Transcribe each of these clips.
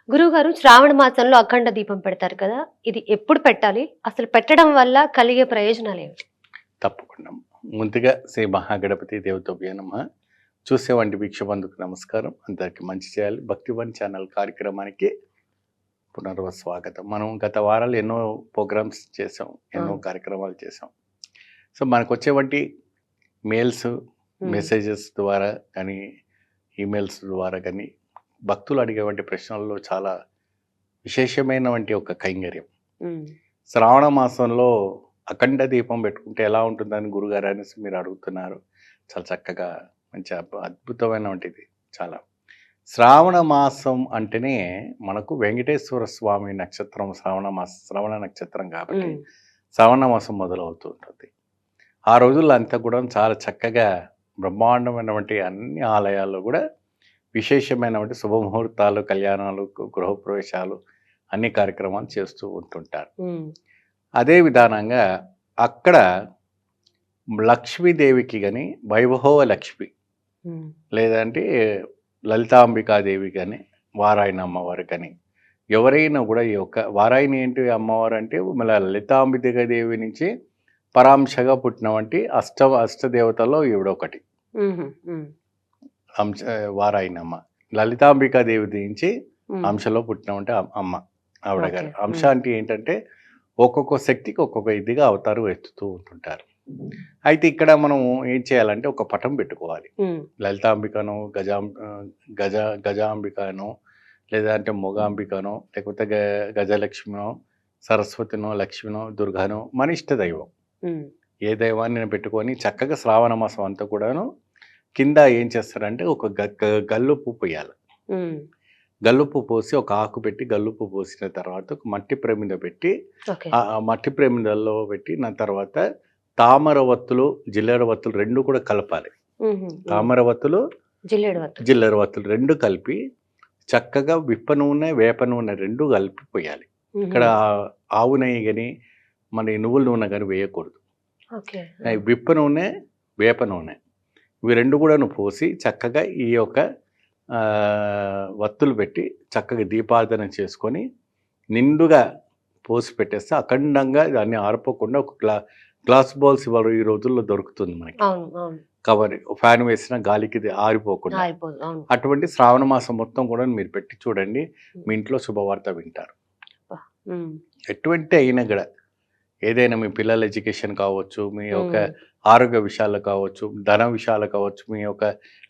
గురువుగారు శ్రావణ మాసంలో అఖండ దీపం పెడతారు కదా! ఇది ఎప్పుడు పెట్టాలి? అసలు పెట్టడం వల్ల కలిగే ప్రయోజనాలేమిటి? తప్పకుండా. ముందుగా శ్రీ మహాగణపతి దేవతోభ్యో నమః. చూసేవాంటి వీక్షబంధుకు నమస్కారం. అందరికీ మంచి చేయాలి. భక్తివన్ ఛానల్ కార్యక్రమానికి పునర్స్వాగతం. మనం గత వారాలు ఎన్నో ప్రోగ్రామ్స్ చేసాం. ఎన్నో అవును. కార్యక్రమాలు చేసాం. సో, మనకొచ్చేవంటి మెయిల్స్, హ్మ్. మెసేజెస్ ద్వారా కానీ, ఈమెయిల్స్ ద్వారా కానీ, భక్తులు అడిగేవంటి ప్రశ్నల్లో చాలా విశేషమైనవంటి ఒక కైంకర్యం. హ్మ్. శ్రావణ మాసంలో అఖండ దీపం పెట్టుకుంటే ఎలా ఉంటుందని గురుగారు అనేసి మీరు అడుగుతున్నారు. చాలా చక్కగా మంచి అద్భుతమైనటువంటిది చాలా. శ్రావణ మాసం అంటేనే మనకు వెంకటేశ్వర స్వామి నక్షత్రం శ్రవణ నక్షత్రం కాబట్టి హ్మ్. శ్రావణ మాసం మొదలవుతూ ఉంటుంది. ఆ రోజుల్లో అంతా కూడా చాలా చక్కగా బ్రహ్మాండమైనటువంటి అన్ని ఆలయాల్లో కూడా విశేషమైనటువంటి శుభముహూర్తాలు, కళ్యాణాలు, గృహప్రవేశాలు అన్ని కార్యక్రమాలు చేస్తూ ఉంటుంటారు. హ్మ్. అదే విధానంగా అక్కడ లక్ష్మీదేవికి కానీ వైభవ లక్ష్మి హ్మ్. లేదంటే లలితాంబికాదేవి కానీ వారాయణ అమ్మవారు కానీ ఎవరైనా కూడా ఈ యొక్క వారాయణ ఏంటి అమ్మవారు అంటే మళ్ళీ లలితాంబికాదేవి నుంచి పరాంశగా పుట్టినవంటి అష్టదేవతల్లో ఈవిడొకటి హుహు. హ్మ్. అంశ వారాయణమ్మ. లలితాంబికాదేవి నుంచి హ్మ్. అంశలో పుట్టినవంటి అమ్మ ఆవిడ ఓకే. గారు. అంశ హ్మ్. అంటే ఏంటంటే ఒక్కొక్క శక్తికి ఒక్కొక్క ఇదిగా అవతారం ఎత్తుతూ ఉంటుంటారు. అయితే ఇక్కడ మనం ఏం చేయాలంటే ఒక పటం పెట్టుకోవాలి. హ్మ్. లలితాంబికనో, గజ గజాంబికనో, లేదంటే మూగాంబికనో, లేకపోతే గజలక్ష్మినో, సరస్వతినో, లక్ష్మినో, దుర్గానో మన ఇష్ట దైవం. హ్మ్. ఏ దైవాన్ని పెట్టుకొని చక్కగా శ్రావణ మాసం అంతా కూడాను కింద ఏం చేస్తారంటే ఒక గల్లుప్పు పొయ్యాలి. హ్మ్. గల్లుప్పు పోసి ఒక ఆకు పెట్టి గల్లుప్పు పోసిన తర్వాత ఒక మట్టి ప్రమిద పెట్టి ఓకే. ఆ మట్టి ప్రమిదల్లో పెట్టిన తర్వాత తామర వత్తులు, జిల్లేడు వత్తులు 2 కూడా కలపాలి. హుహు. హ్మ్. తామర వత్తులు, జిల్లేడు వత్తులు. జిల్లేడు వత్తులు 2 కలిపి చక్కగా విప్ప నూనె, వేప నూనె 2 కలిపి పోయాలి. హుహు. ఇక్కడ ఆవు నెయ్యి గాని, మన నువ్వుల నూనె గాని వేయకూడదు. ఓకే. విప్ప నూనె, వేప నూనె ఇవి 2 కూడాను పోసి చక్కగా ఈ యొక్క వత్తులు పెట్టి చక్కగా దీపారాధన చేసుకొని నిండుగా పోసి పెట్టేస్తే అఖండంగా దాన్ని ఆరిపోకుండా ఒక గ్లాస్ బౌల్స్ ఇవాళ ఈ రోజుల్లో దొరుకుతుంది మనకి. అవును. అవును. కవర్ ఫ్యాన్ వేసిన గాలికి ఇది ఆరిపోకుండా. ఆరిపోదు. అవును. అటువంటి శ్రావణ మాసం మొత్తం కూడా మీరు పెట్టి చూడండి. హ్మ్. మీ ఇంట్లో శుభవార్త వింటారు. అబ్బా! హ్మ్. ఎటువంటి అయినా కూడా ఏదైనా మీ పిల్లల ఎడ్యుకేషన్ కావచ్చు, మీ యొక్క హ్మ్. ఆరోగ్య విషయాలు కావచ్చు, ధన విషయాలు కావచ్చు, మీ యొక్క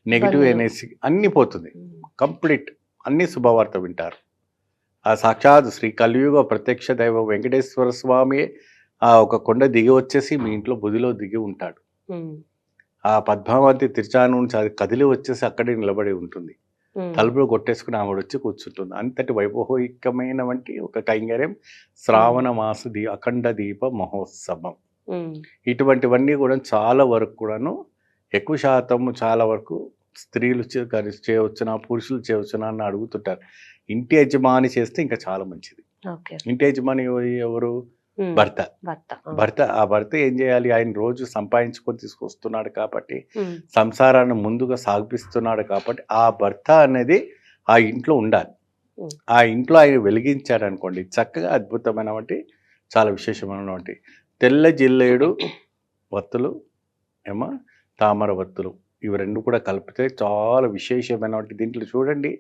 నెగెటివ్ బంధువులు. ఎనర్జీ అన్నీ పోతుంది. హ్మ్. కంప్లీట్ అన్ని శుభవార్త వింటారు. ఆ సాక్షాత్ శ్రీ కలియుగ ప్రత్యక్ష దైవం వెంకటేశ్వర స్వామి ఆ ఒక కొండ దిగి వచ్చేసి మీ ఇంట్లో బుదిలో దిగి ఉంటాడు. హ్మ్. ఆ పద్మావతి తిరుచాను నుంచి అది కదిలి వచ్చేసి అక్కడే నిలబడి ఉంటుంది. హ్మ్. తలుపులు కొట్టేసుకుని ఆవిడొచ్చి కూర్చుంటుంది. అంతటి వైభవోహికమైనవంటి ఒక కైంకర్యం హ్మ్. శ్రావణ మాస అఖండ దీప మహోత్సవం. హ్మ్. ఇటువంటివన్నీ కూడా చాలా వరకు కూడాను ఎక్కువ శాతం చాలా వరకు స్త్రీలు చేయవచ్చునా, పురుషులు చేయవచ్చునా అని అడుగుతుంటారు. ఇంటి యజమాని చేస్తే ఇంకా చాలా మంచిది. ఓకే. ఇంటి యజమాని ఎవరు? హ్మ్. భర్త. భర్త. ఆ! ఆ భర్త ఏం చేయాలి? ఆయన రోజు సంపాదించుకొని తీసుకొస్తున్నాడు కాబట్టి, హ్మ్. సంసారాన్ని ముందుగా సాగిపిస్తున్నాడు కాబట్టి, ఆ భర్త అనేది ఆ ఇంట్లో ఉండాలి. హ్మ్. ఆ ఇంట్లో ఆయన వెలిగించాడనుకోండి, చక్కగా అద్భుతమైనటువంటి చాలా విశేషమైనటువంటి తెల్ల జిల్లేడు వత్తులు ఏమో తామర వత్తులు ఇవి 2 కూడా కలిపితే చాలా విశేషమైనటువంటి దీంట్లో చూడండి.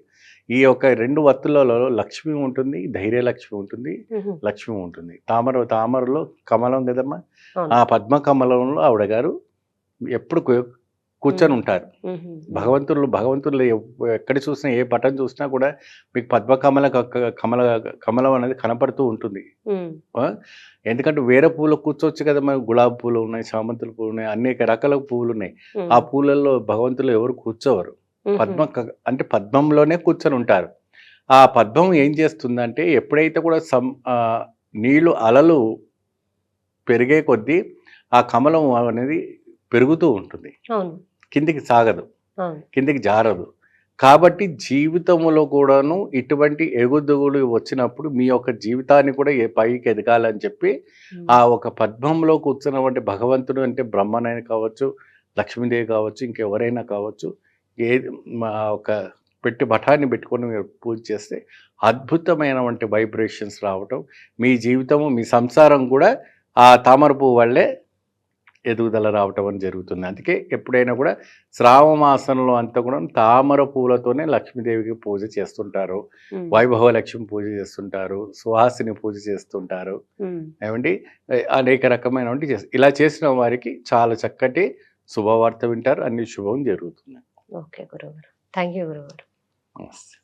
ఈ యొక్క 2 వత్తులలో లక్ష్మి ఉంటుంది, ధైర్యలక్ష్మి ఉంటుంది, హుహు. లక్ష్మి ఉంటుంది. తామరలో కమలం కదమ్మా! అవును. ఆ పద్మ కమలంలో ఆవిడ గారు ఎప్పుడు హ్మ్. కూర్చొనుంటారు. హుహు. హ్మ్. భగవంతులు ఎక్కడ చూసినా ఏ బటన్ చూసినా కూడా మీకు పద్మకమల కమల కమలం అనేది కనపడుతూ ఉంటుంది. హ్మ్. ఆ! ఎందుకంటే వేరే పూలు కూర్చోవచ్చు కదా! మనకు గులాబీ పూలు ఉన్నాయి, చామంతుల పూలు ఉన్నాయి, అనేక రకాల పువ్వులున్నాయి. ఆ హ్మ్. పూలల్లో భగవంతులు ఎవరు కూర్చోవరు. హుహు. అంటే పద్మంలోనే కూర్చొనుంటారు. ఆ పద్మం ఏం చేస్తుందంటే ఎప్పుడైతే కూడా నీళ్ళు అలలు పెరిగే కొద్దీ ఆ కమలం అనేది పెరుగుతూ ఉంటుంది. అవును. కిందికి సాగదు. అవును. కిందికి జారదు. కాబట్టి జీవితంలో కూడాను ఇటువంటి ఎగుదిగులు వచ్చినప్పుడు మీ యొక్క జీవితాన్ని కూడా పైకి ఎదగాలని చెప్పి హ్మ్. ఆ ఒక పద్మంలో కూర్చున్నటువంటి భగవంతుడు అంటే బ్రహ్మనైనా కావచ్చు, లక్ష్మీదేవి కావచ్చు, ఇంకెవరైనా కావచ్చు. ఏది మా ఒక పటాన్ని పెట్టుకొని మీరు పూజ చేస్తే అద్భుతమైనటువంటి వైబ్రేషన్స్ రావటం, మీ జీవితము మీ సంసారం కూడా ఆ తామర పువ్వు వల్లే ఎదుగుదల రావటం అని జరుగుతుంది. అందుకే ఎప్పుడైనా కూడా శ్రావణ మాసంలో అంతా కూడా తామర పూలతోనే లక్ష్మీదేవికి పూజ చేస్తుంటారు, వైభవ లక్ష్మి పూజ చేస్తుంటారు, సుహాసిని పూజ చేస్తుంటారు. ఏమండి అనేక రకమైనటువంటి ఇలా చేసిన వారికి చాలా చక్కటి శుభవార్త వింటారు, అన్ని శుభం జరుగుతుంది. ఓకే గురుగారు, థ్యాంక్ యూ గురుగారు. నమస్తే.